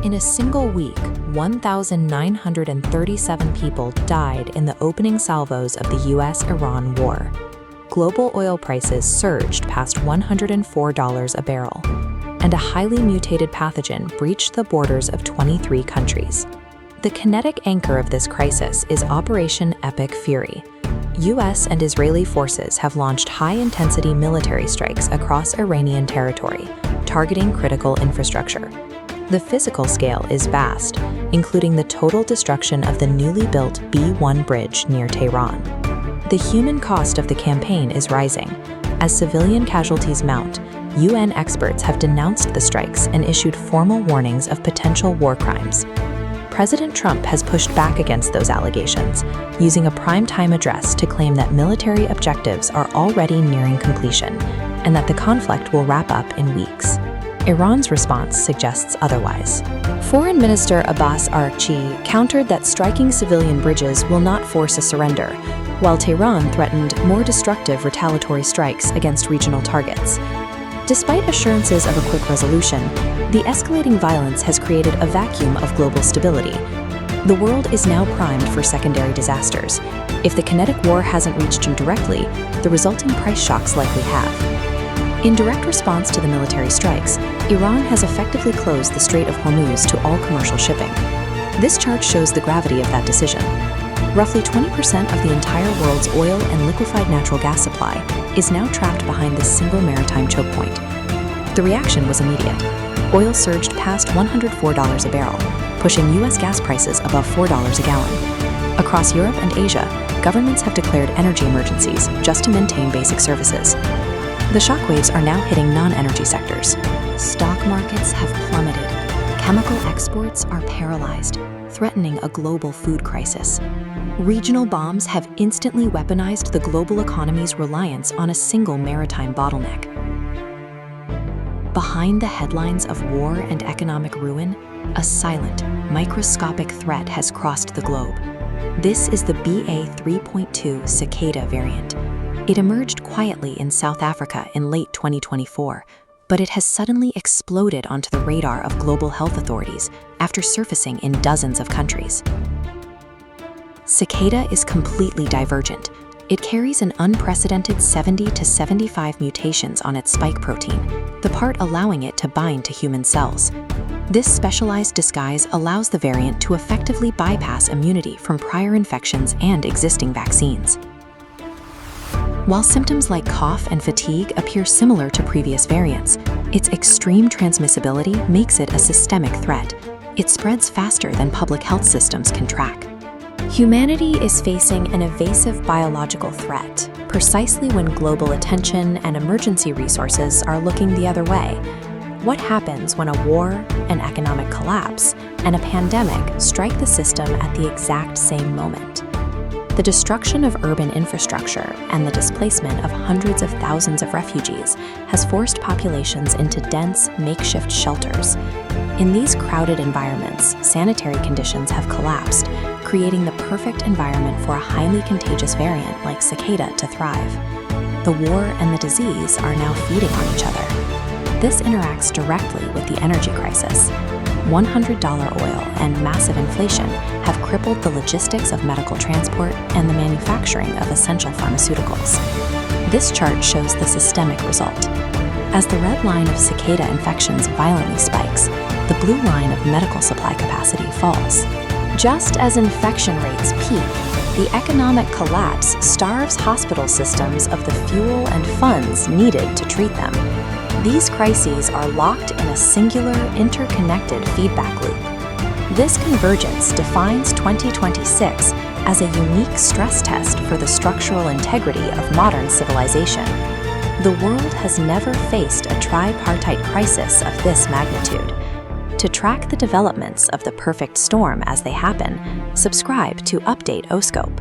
In a single week, 1,937 people died in the opening salvos of the US-Iran war. Global oil prices surged past $104 a barrel, and a highly mutated pathogen breached the borders of 23 countries. The kinetic anchor of this crisis is Operation Epic Fury. US and Israeli forces have launched high-intensity military strikes across Iranian territory, targeting critical infrastructure. The physical scale is vast, including the total destruction of the newly built B-1 bridge near Tehran. The human cost of the campaign is rising. As civilian casualties mount, UN experts have denounced the strikes and issued formal warnings of potential war crimes. President Trump has pushed back against those allegations, using a primetime address to claim that military objectives are already nearing completion and that the conflict will wrap up in weeks. Iran's response suggests otherwise. Foreign Minister Abbas Araghchi countered that striking civilian bridges will not force a surrender, while Tehran threatened more destructive retaliatory strikes against regional targets. Despite assurances of a quick resolution, the escalating violence has created a vacuum of global stability. The world is now primed for secondary disasters. If the kinetic war hasn't reached him directly, the resulting price shocks likely have. In direct response to the military strikes, Iran has effectively closed the Strait of Hormuz to all commercial shipping. This chart shows the gravity of that decision. Roughly 20% of the entire world's oil and liquefied natural gas supply is now trapped behind this single maritime choke point. The reaction was immediate. Oil surged past $104 a barrel, pushing U.S. gas prices above $4 a gallon. Across Europe and Asia, governments have declared energy emergencies just to maintain basic services. The shockwaves are now hitting non-energy sectors. Stock markets have plummeted. Chemical exports are paralyzed, threatening a global food crisis. Regional bombs have instantly weaponized the global economy's reliance on a single maritime bottleneck. Behind the headlines of war and economic ruin, a silent, microscopic threat has crossed the globe. This is the BA.3.2 Cicada variant. It emerged quietly in South Africa in late 2024, but it has suddenly exploded onto the radar of global health authorities after surfacing in dozens of countries. Cicada is completely divergent. It carries an unprecedented 70 to 75 mutations on its spike protein, the part allowing it to bind to human cells. This specialized disguise allows the variant to effectively bypass immunity from prior infections and existing vaccines. While symptoms like cough and fatigue appear similar to previous variants, its extreme transmissibility makes it a systemic threat. It spreads faster than public health systems can track. Humanity is facing an evasive biological threat, precisely when global attention and emergency resources are looking the other way. What happens when a war, an economic collapse, and a pandemic strike the system at the exact same moment? The destruction of urban infrastructure and the displacement of hundreds of thousands of refugees has forced populations into dense, makeshift shelters. In these crowded environments, sanitary conditions have collapsed, creating the perfect environment for a highly contagious variant like Cicada to thrive. The war and the disease are now feeding on each other. This interacts directly with the energy crisis. $100 oil and massive inflation have crippled the logistics of medical transport and the manufacturing of essential pharmaceuticals. This chart shows the systemic result. As the red line of cicada infections violently spikes, the blue line of medical supply capacity falls. Just as infection rates peak, the economic collapse starves hospital systems of the fuel and funds needed to treat them. These crises are locked in a singular, interconnected feedback loop. This convergence defines 2026 as a unique stress test for the structural integrity of modern civilization. The world has never faced a tripartite crisis of this magnitude. To track the developments of the perfect storm as they happen, subscribe to Update OSCOPE.